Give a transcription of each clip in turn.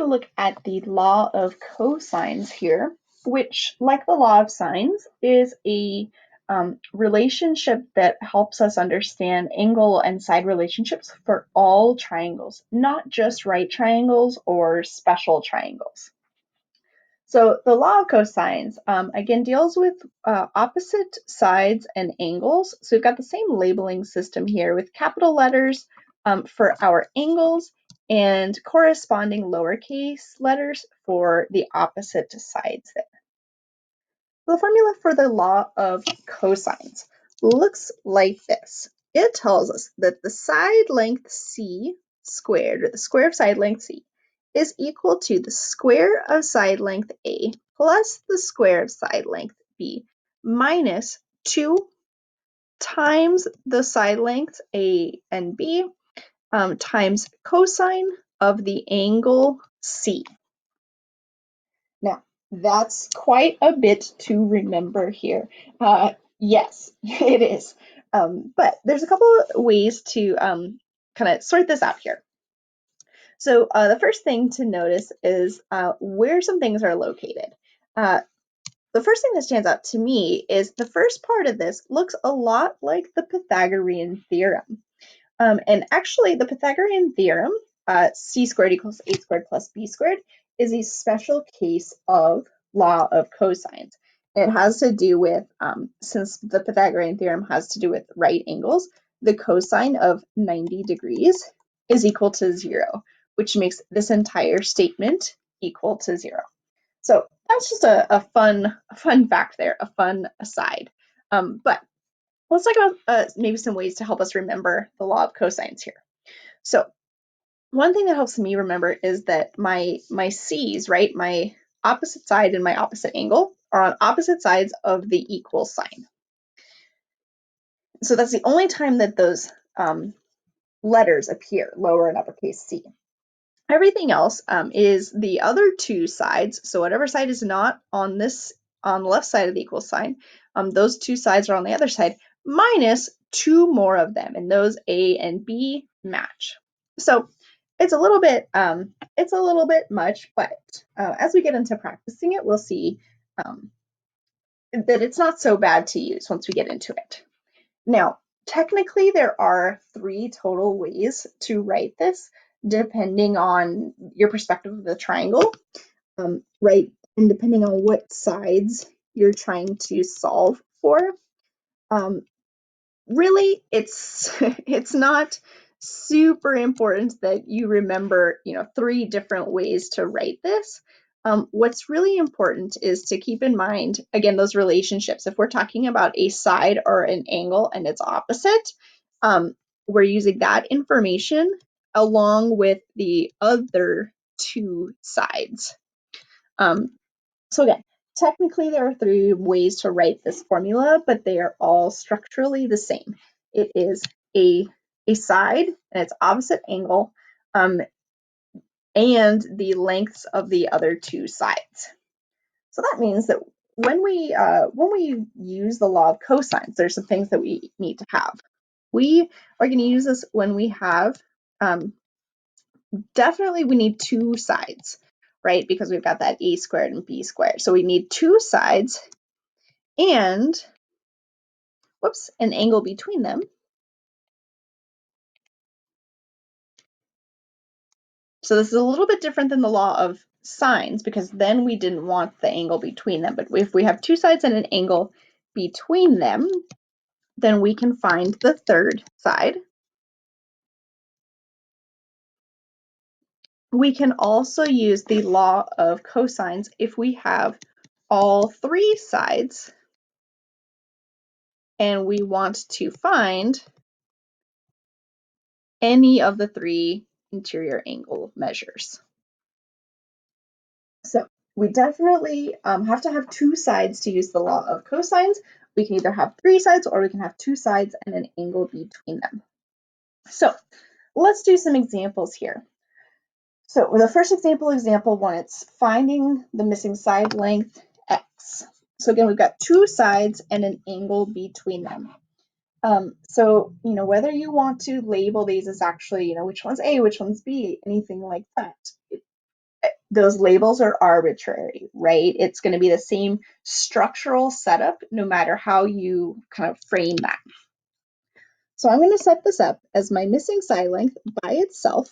to look at the law of cosines here, which, like the law of sines, is a relationship that helps us understand angle and side relationships for all triangles, not just right triangles or special triangles. So the law of cosines, again, deals with opposite sides and angles. So we've got the same labeling system here with capital letters for our angles and corresponding lowercase letters for the opposite sides there. The formula for the law of cosines looks like this. It tells us that the side length c squared, or the square of side length c, is equal to the square of side length a plus the square of side length b minus 2 times the side lengths a and b times cosine of the angle c. Now, that's quite a bit to remember here. Yes, it is. But there's a couple of ways to kind of sort this out here. So the first thing to notice is where some things are located. The first thing that stands out to me is the first part of this looks a lot like the Pythagorean theorem. And actually, the Pythagorean theorem, c squared equals a squared plus b squared, is a special case of law of cosines. It has to do with, since the Pythagorean theorem has to do with right angles, the cosine of 90 degrees is equal to 0, which makes this entire statement equal to 0. So that's just a fun fact there, a fun aside. But let's talk about maybe some ways to help us remember the law of cosines here. So one thing that helps me remember is that my c's, right, my opposite side and my opposite angle are on opposite sides of the equal sign. So that's the only time that those letters appear, lower and uppercase c. Everything else is the other two sides. So whatever side is not on the left side of the equal sign, those two sides are on the other side, minus 2 more of them, and those A and B match. So it's a little bit much, but as we get into practicing it, we'll see that it's not so bad to use once we get into it. Now, technically, there are 3 total ways to write this, depending on your perspective of the triangle, right? And depending on what sides you're trying to solve for. Really, it's it's not super important that you remember, 3 different ways to write this. What's really important is to keep in mind, again, those relationships. If we're talking about a side or an angle and its opposite, we're using that information along with the other 2 sides. So again, technically there are 3 ways to write this formula, but they are all structurally the same. It is a side and its opposite angle, and the lengths of the other 2 sides. So that means that when we use the law of cosines, there's some things that we need to have. We are going to use this when we have definitely we need 2 sides, right? Because we've got that a squared and b squared. So we need 2 sides and, an angle between them. So this is a little bit different than the law of sines, because then we didn't want the angle between them. But if we have 2 sides and an angle between them, then we can find the third side. We can also use the law of cosines if we have all 3 sides and we want to find any of the 3 interior angle measures. So we definitely have to have 2 sides to use the law of cosines. We can either have 3 sides or we can have 2 sides and an angle between them. So let's do some examples here. So the first example 1, it's finding the missing side length x. So again, we've got 2 sides and an angle between them. So, whether you want to label these as actually, which one's A, which one's B, anything like that, those labels are arbitrary, right? It's going to be the same structural setup no matter how you kind of frame that. So I'm going to set this up as my missing side length by itself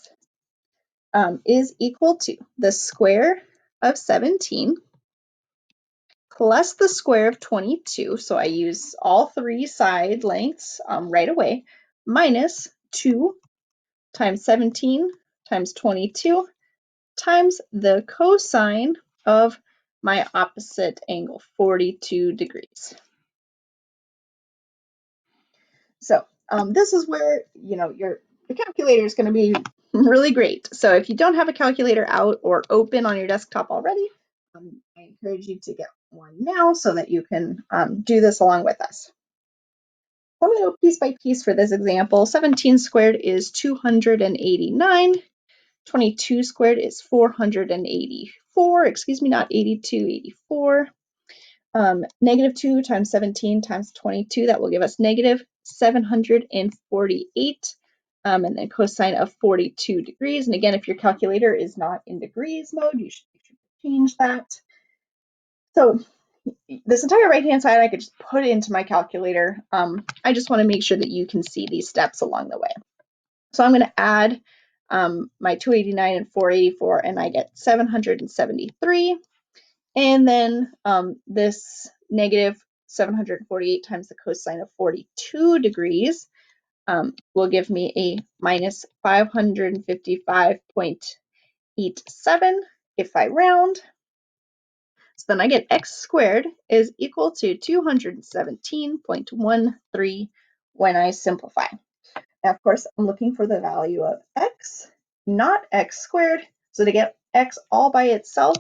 is equal to the square of 17 plus the square of 22. So I use all three side lengths right away, minus 2 times 17 times 22 times the cosine of my opposite angle, 42 degrees. So this is where, your calculator is going to be really great. So if you don't have a calculator out or open on your desktop already, I encourage you to get one now so that you can do this along with us. So I'm going to go piece by piece for this example. 17 squared is 289. 22 squared is 484. Excuse me, not 82, 84. Negative 2 times 17 times 22, that will give us negative 748. And then cosine of 42 degrees. And again, if your calculator is not in degrees mode, you should change that. So this entire right-hand side, I could just put into my calculator. I just want to make sure that you can see these steps along the way. So I'm going to add my 289 and 484, and I get 773. And then this negative 748 times the cosine of 42 degrees will give me a minus 555.87 if I round. So then I get x squared is equal to 217.13 when I simplify. Now, of course, I'm looking for the value of x, not x squared. So to get x all by itself,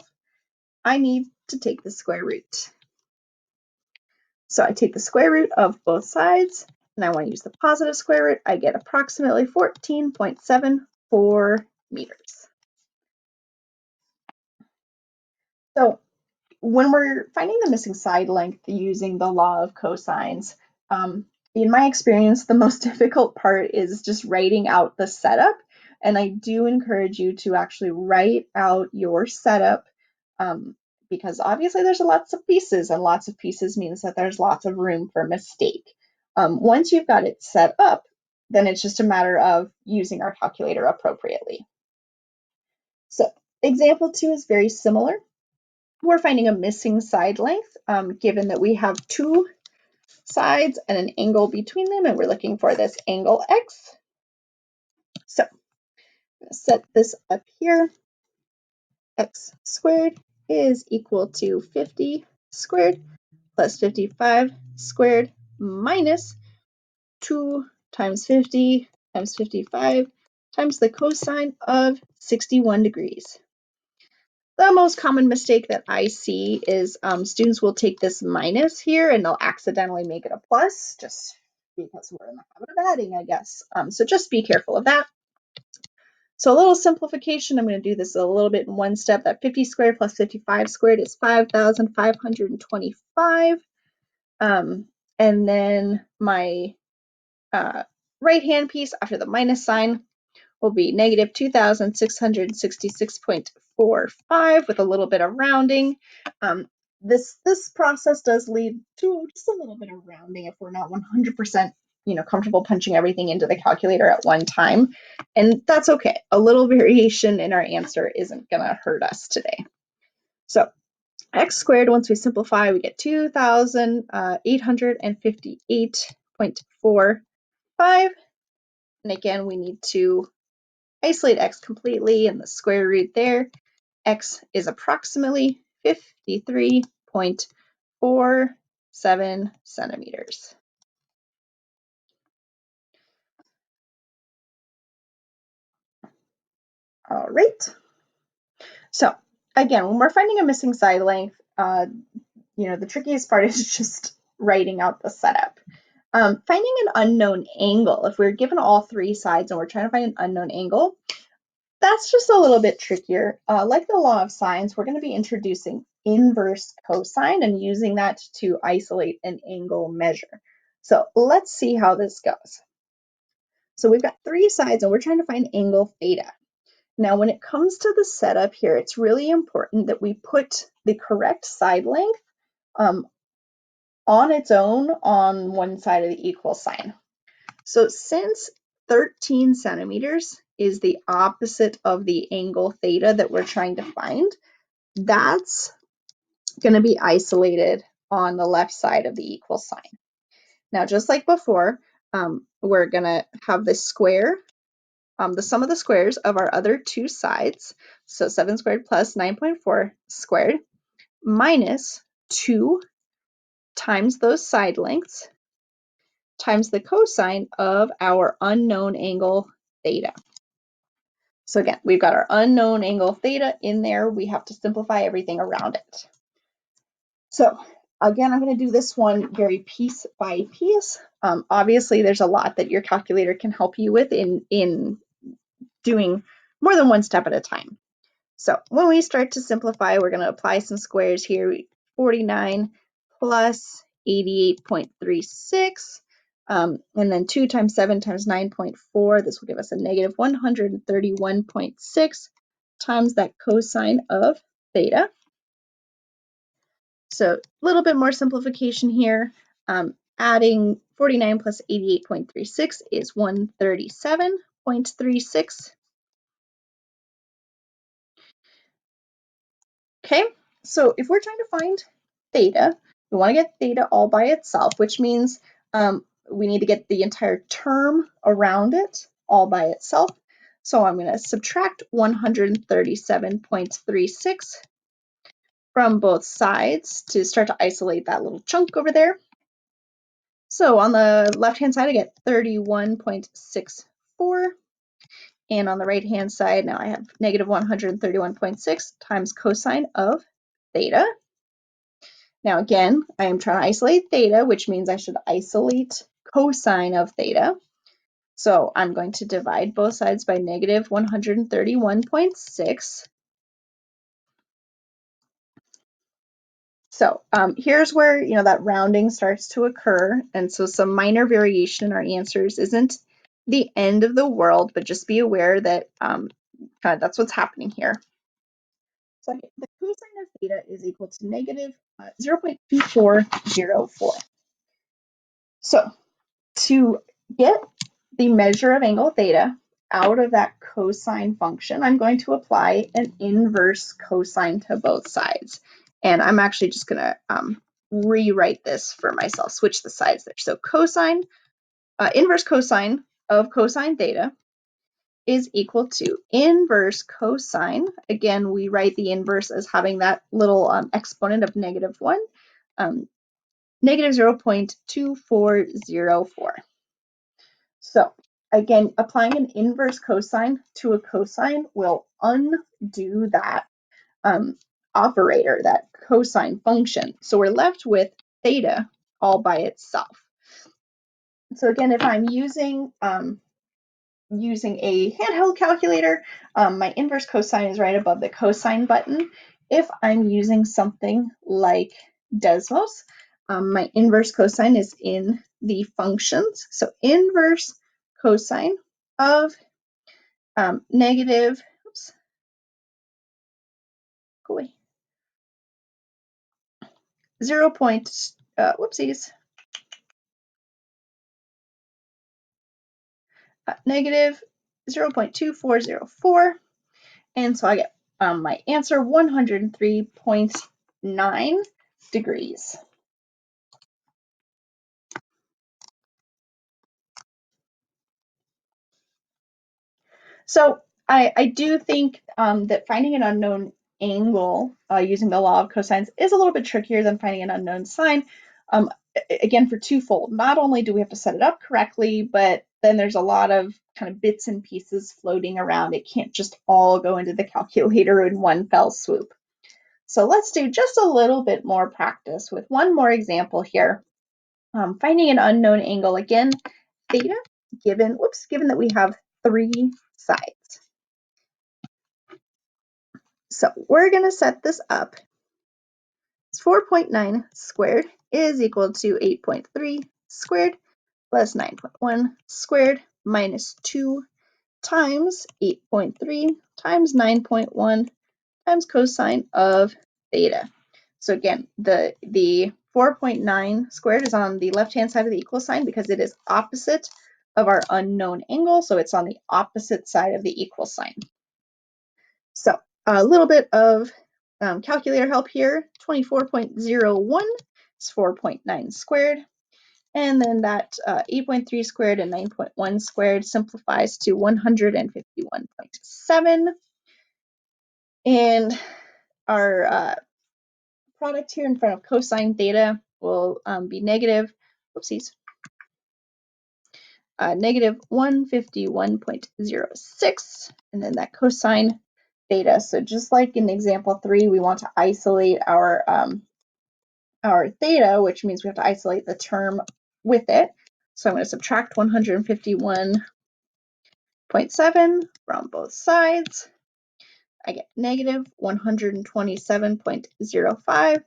I need to take the square root. So I take the square root of both sides, and I want to use the positive square root. I get approximately 14.74 meters. So when we're finding the missing side length using the law of cosines, in my experience, the most difficult part is just writing out the setup. And I do encourage you to actually write out your setup because obviously there's lots of pieces, and lots of pieces means that there's lots of room for mistake. Once you've got it set up, then it's just a matter of using our calculator appropriately. So example 2 is very similar. We're finding a missing side length given that we have two sides and an angle between them, and we're looking for this angle x. So I'm going to set this up here. X squared is equal to 50 squared plus 55 squared minus 2 times 50 times 55 times the cosine of 61 degrees. The most common mistake that I see is students will take this minus here and they'll accidentally make it a plus just because we're in the habit of adding, I guess. So just be careful of that. So a little simplification, I'm going to do this a little bit in one step. That 50 squared plus 55 squared is 5,525. And then my right-hand piece after the minus sign will be negative 2,666.45 with a little bit of rounding. This process does lead to just a little bit of rounding if we're not 100% comfortable punching everything into the calculator at one time, and that's okay. A little variation in our answer isn't going to hurt us today. So x squared, once we simplify, we get 2,858.45, and again we need to isolate x completely and the square root there. X is approximately 53.47 centimeters. All right. So again, when we're finding a missing side length, the trickiest part is just writing out the setup. Finding an unknown angle, if we're given all three sides and we're trying to find an unknown angle, that's just a little bit trickier. Like the law of sines, we're going to be introducing inverse cosine and using that to isolate an angle measure. So let's see how this goes. So we've got three sides and we're trying to find angle theta. Now, when it comes to the setup here, it's really important that we put the correct side length on its own on one side of the equal sign. So since 13 centimeters is the opposite of the angle theta that we're trying to find, that's going to be isolated on the left side of the equal sign. Now, just like before, we're going to have this square, the sum of the squares of our other two sides, so 7 squared plus 9.4 squared, minus 2 times those side lengths times the cosine of our unknown angle theta. So again, we've got our unknown angle theta in there. We have to simplify everything around it. So again, I'm going to do this one very piece by piece. Obviously, there's a lot that your calculator can help you with in doing more than one step at a time. So when we start to simplify, we're going to apply some squares here. 49 plus 88.36, and then 2 times 7 times 9.4. This will give us a negative 131.6 times that cosine of theta. So a little bit more simplification here. Adding 49 plus 88.36 is 137.36. Okay, so if we're trying to find theta, we want to get theta all by itself, which means we need to get the entire term around it all by itself. So I'm going to subtract 137.36 from both sides to start to isolate that little chunk over there. So on the left-hand side, I get 31.64. And on the right-hand side, now I have negative 131.6 times cosine of theta. Now again, I am trying to isolate theta, which means I should isolate cosine of theta. So I'm going to divide both sides by negative 131.6. So here's where that rounding starts to occur, and so some minor variation in our answers isn't the end of the world, but just be aware that that's what's happening here. So the cosine of theta is equal to negative 0.2404. So to get the measure of angle theta out of that cosine function, I'm going to apply an inverse cosine to both sides. And I'm actually just going to rewrite this for myself, switch the sides there. So cosine, inverse cosine of cosine theta is equal to inverse cosine. Again, we write the inverse as having that little exponent of negative 1, negative 0.2404. So again, applying an inverse cosine to a cosine will undo that operator, that cosine function. So we're left with theta all by itself. So again, if I'm using a handheld calculator, my inverse cosine is right above the cosine button. If I'm using something like Desmos, my inverse cosine is in the functions. So inverse cosine of negative, oops, go away, 0. Whoopsies, negative 0.2404. And so I get my answer 103.9 degrees. So I do think that finding an unknown angle using the law of cosines is a little bit trickier than finding an unknown sine. Again, for twofold. Not only do we have to set it up correctly, but then there's a lot of kind of bits and pieces floating around. It can't just all go into the calculator in one fell swoop. So let's do just a little bit more practice with one more example here. Finding an unknown angle again, theta, given that we have 3 sides. So we're going to set this up. It's 4.9 squared is equal to 8.3 squared plus 9.1 squared minus 2 times 8.3 times 9.1 times cosine of theta. So again, the 4.9 squared is on the left-hand side of the equal sign because it is opposite of our unknown angle, so it's on the opposite side of the equal sign. So a little bit of calculator help here. 24.01 is 4.9 squared. And then that 8.3 squared and 9.1 squared simplifies to 151.7. And our product here in front of cosine theta will be negative, whoopsies, negative 151.06, and then that cosine theta. So just like in example 3, we want to isolate our theta, which means we have to isolate the term with it. So I'm going to subtract 151.7 from both sides. I get negative 127.05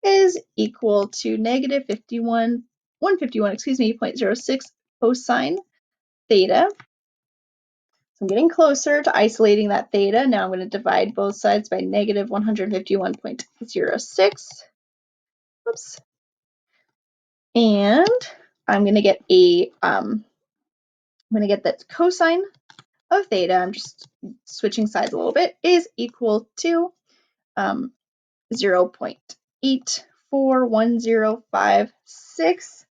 is equal to negative 151, 0.06 cosine theta. So I'm getting closer to isolating that theta. Now I'm going to divide both sides by negative 151.06. Oops. And I'm going to get that cosine of theta, I'm just switching sides a little bit, is equal to 0.841056.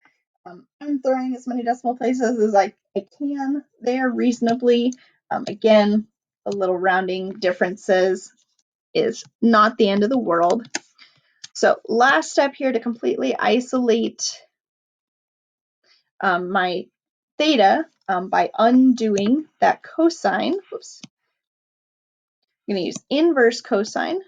I'm throwing as many decimal places as I can there reasonably. Again, a little rounding differences is not the end of the world. So last step here to completely isolate my theta by undoing that cosine. Oops. I'm going to use inverse cosine.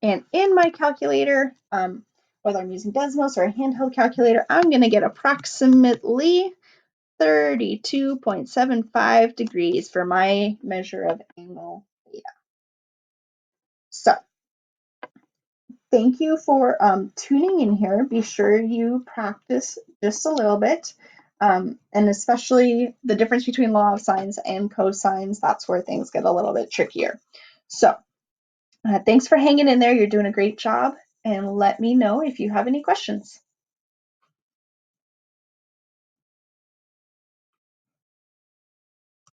And in my calculator, whether I'm using Desmos or a handheld calculator, I'm going to get approximately 32.75 degrees for my measure of angle theta. So thank you for tuning in here. Be sure you practice just a little bit, and especially the difference between law of sines and cosines. That's where things get a little bit trickier. So thanks for hanging in there. You're doing a great job, and let me know if you have any questions.